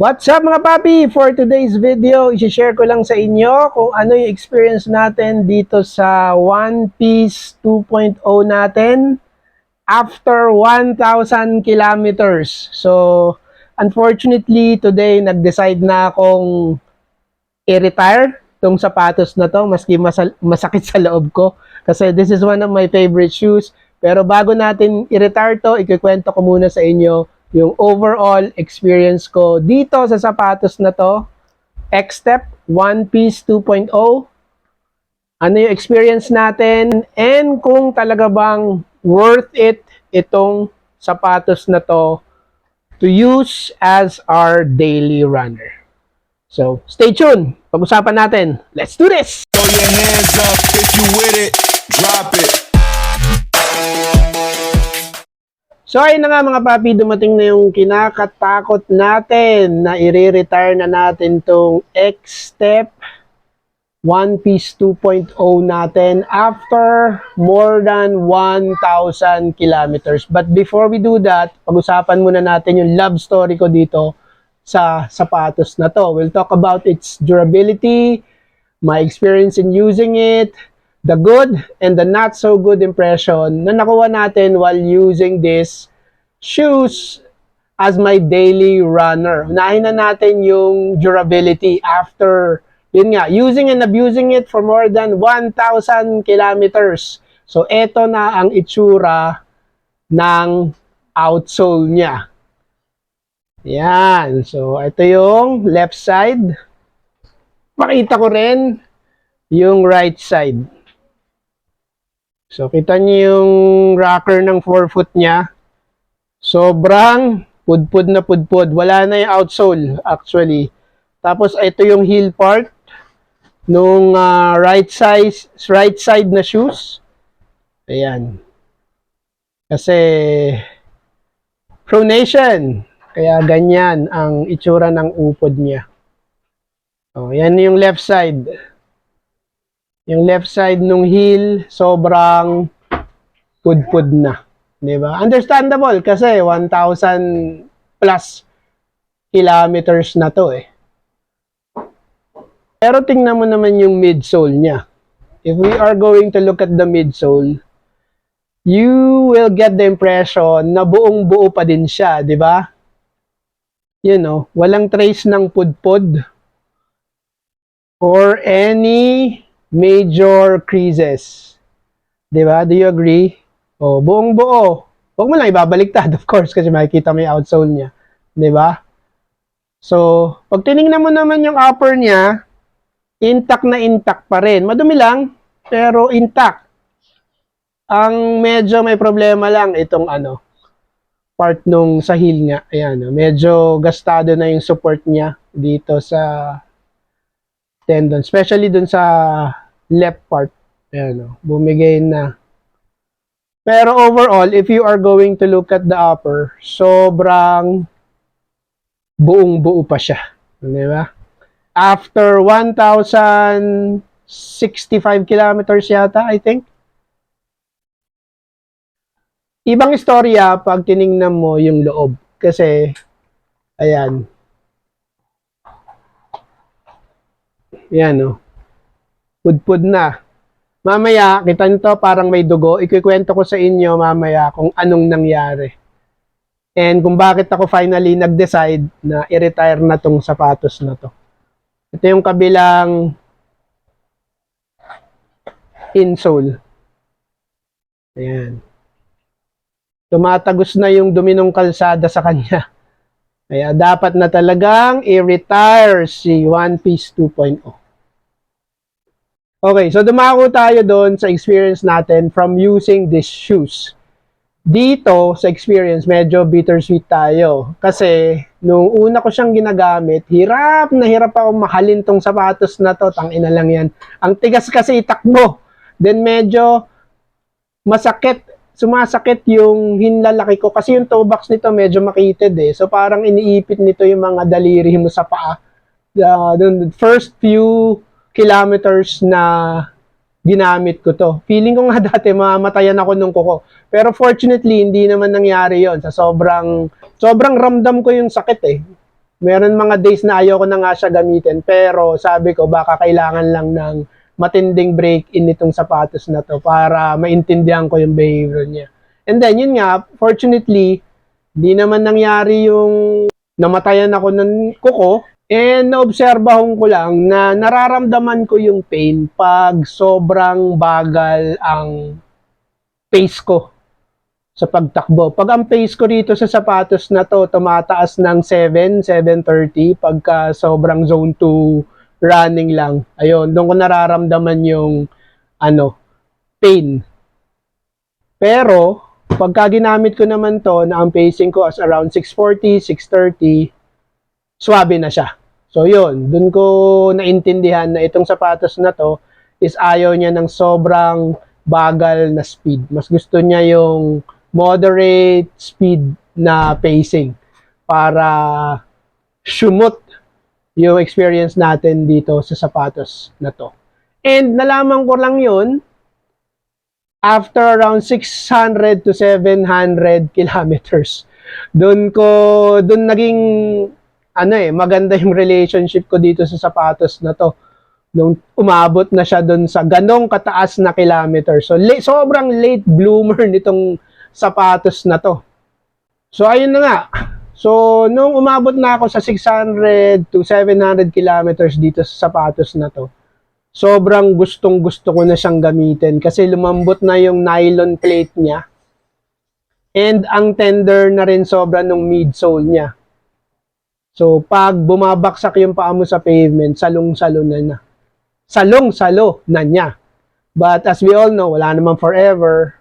What's up mga papi? For today's video, i-share ko lang sa inyo kung ano yung experience natin dito sa One Piece 2.0 natin after 1,000 kilometers. So, unfortunately, today nag-decide na akong i-retire tong sapatos na to, maski masakit sa loob ko. Kasi this is one of my favorite shoes. Pero bago natin i-retire to, ikikwento ko muna sa inyo yung overall experience ko dito sa sapatos na to, X-Step One Piece 2.0. Ano yung experience natin and kung talaga bang worth it itong sapatos na to to use as our daily runner. So, stay tuned. Pag-usapan natin. Let's do this! Throw your hands up if you with it, drop it. So ayun na nga mga papi, dumating na yung kinakatakot natin na i-retire na natin tong X-Step One Piece 2.0 natin after more than 1,000 kilometers. But before we do that, pag-usapan muna natin yung love story ko dito sa sapatos na to. We'll talk about its durability, my experience in using it, the good and the not so good impression na nakuha natin while using this shoes as my daily runner. Unahin na natin yung durability after, yun nga, using and abusing it for more than 1,000 kilometers. So, eto na ang itsura ng outsole niya. Yan. So, ito yung left side. Pakita ko rin yung right side. So, kita niyo yung rocker ng forefoot niya. Sobrang pudpud na pudpud. Wala na yung outsole, actually. Tapos, ito yung heel part nung right side na shoes. Ayan. Kasi, pronation. Kaya ganyan ang itsura ng upod niya. Oh, yan yung left side. Yung left side nung heel, sobrang pudpud na. Diba? Understandable kasi 1,000 plus kilometers na to eh. Pero tingnan mo naman yung midsole niya. If we are going to look at the midsole, you will get the impression na buong buo pa din siya, di ba? You know, walang trace ng pudpud or any major creases. Diba? Do you agree? O, buong buo. Huwag mo lang ibabaliktad, of course, kasi makikita mo yung outsole niya. Diba? So, pag tinignan mo naman yung upper niya, intact na intact pa rin. Madumi lang, pero intact. Ang medyo may problema lang itong part nung sa heel niya. Ayan, medyo gastado na yung support niya dito sa tendon, especially dun sa left part. Ayan, bumigay na. Pero overall, if you are going to look at the upper, sobrang buong buo pa siya. Di ba? After 1,065 kilometers yata, I think. Ibang istorya pag tinignan mo yung loob. Kasi, ayan. Yan, oh. Pudpud na. Mamaya, kita nito parang may dugo. Ikikwento ko sa inyo mamaya kung anong nangyari. And kung bakit ako finally nag-decide na i-retire na tong sapatos na to. Ito yung kabilang insole. Ayan. Tumatagos na yung dumi ng kalsada sa kanya. Kaya dapat na talagang i-retire si One Piece 2.0. Okay, so dumako tayo doon sa experience natin from using these shoes. Dito, sa experience, medyo bittersweet tayo. Kasi, nung una ko siyang ginagamit, hirap na hirap akong mahalin tong sapatos na to. Tangina lang yan. Ang tigas kasi itakbo. Then medyo masakit, sumasakit yung hinlalaki ko. Kasi yung toe box nito medyo makitid eh. So parang iniipit nito yung mga daliri mo sa paa. The first few kilometers na ginamit ko to. Feeling ko nga dati mamatayan ako nung kuko. Pero fortunately, hindi naman nangyari yon. Sa sobrang ramdam ko yung sakit eh. Meron mga days na ayoko na nga siya gamitin, pero sabi ko baka kailangan lang ng matinding break-in nitong sapatos na to para maintindihan ko yung behavior niya. And then, yun nga, fortunately, di naman nangyari yung namatayan ako ng kuko, and naobserbahon ko lang na nararamdaman ko yung pain pag sobrang bagal ang pace ko sa pagtakbo. Pag ang pace ko dito sa sapatos na to, tumataas ng 7:30 pagka sobrang zone 2 running lang. Ayun, doon ko nararamdaman yung pain. Pero, pagka ginamit ko naman to, na ang pacing ko as around 6:40, 6:30, swabe na siya. So, yun, doon ko naintindihan na itong sapatos na to is ayaw niya ng sobrang bagal na speed. Mas gusto niya yung moderate speed na pacing para shumot yung experience natin dito sa sapatos na to. And nalaman ko lang yun after around 600 to 700 kilometers. Doon naging maganda yung relationship ko dito sa sapatos na to. Nung umabot na siya doon sa ganong kataas na kilometer. So, sobrang late bloomer nitong sapatos na to. So, ayun na nga. So, nung umabot na ako sa 600 to 700 kilometers dito sa sapatos na to, sobrang gustong-gusto ko na siyang gamitin kasi lumambot na yung nylon plate niya. And ang tender na rin sobra nung midsole niya. So, pag bumabaksak yung paa mo sa pavement, salong-salo na. Salong-salo na niya. But as we all know, wala naman forever.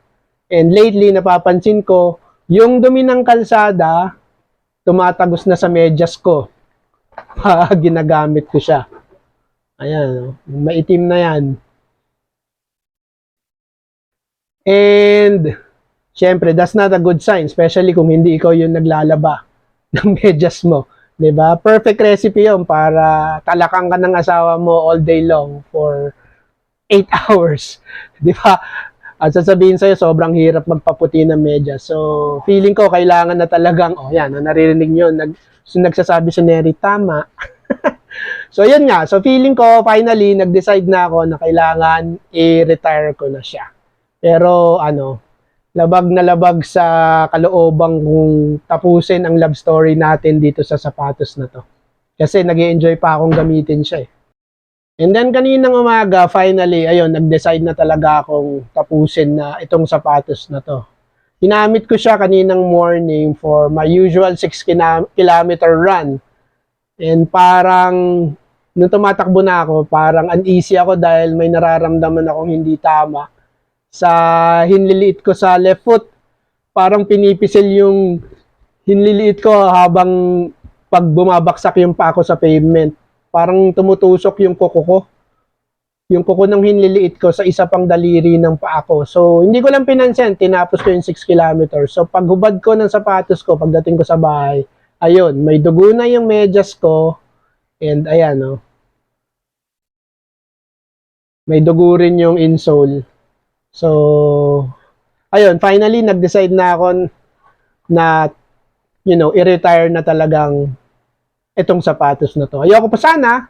And lately, napapansin ko, yung dumi ng kalsada, tumatagos na sa medyas ko. Ginagamit ko siya. Ayan, maitim na yan. And, syempre, that's not a good sign, especially kung hindi ikaw yung naglalaba ng medyas mo. 'Di ba? Perfect recipe 'yon para talakan ka ng asawa mo all day long for 8 hours. 'Di ba? At sasabihin sa'yo, sobrang hirap magpaputi ng medyas. So, feeling ko, kailangan na talagang, naririnig nyo, nagsasabi si Neri, tama. So, yun nga. So, feeling ko, finally, nag-decide na ako na kailangan i-retire ko na siya. Pero, labag na labag sa kaloobang kung tapusin ang love story natin dito sa sapatos na to. Kasi nag-i-enjoy pa akong gamitin siya eh. And then kaninang umaga, finally, nag-decide na talaga akong tapusin na itong sapatos na to. Ginamit ko siya kaninang morning for my usual 6 kilometer run. And parang, nung tumatakbo na ako, parang uneasy ako dahil may nararamdaman akong hindi tama. Sa hinliliit ko sa left foot, parang pinipisil yung hinliliit ko habang pag bumabaksak yung paa ko sa pavement. Parang tumutusok yung kuko ko. Yung kuko ng hinliliit ko sa isa pang daliri ng paa ko. So, hindi ko lang pinansin. Tinapos ko yung 6 kilometers. So, paghubad ko ng sapatos ko, pagdating ko sa bahay, may dugo na yung medyas ko. And ayan, may dugo rin yung insole. So, finally, nag-decide na ako na, i-retire na talagang itong sapatos na to. Ayoko pa sana,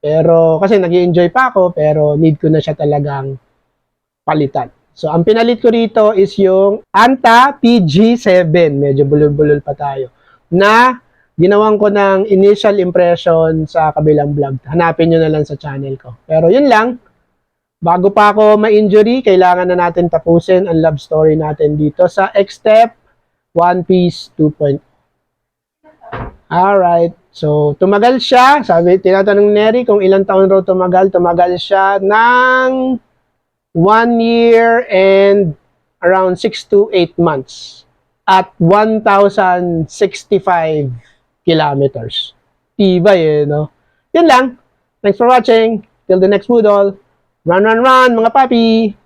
pero kasi nag-i-enjoy pa ako, pero need ko na siya talagang palitan. So, ang pinalit ko rito is yung Anta PG7. Medyo bulol-bulol pa tayo. Na ginawan ko ng initial impression sa kabilang vlog. Hanapin nyo na lang sa channel ko. Pero yun lang. Bago pa ako ma-injury, kailangan na natin tapusin ang love story natin dito sa X-Step One Piece 2.0. Alright. So, tumagal siya. Tinatanong ni Neri kung ilang taon raw tumagal. Tumagal siya ng 1 year and around 6 to 8 months at 1,065 kilometers. Tibay no? Yun lang. Thanks for watching. Till the next Moodle. Run, run, run, mga papi!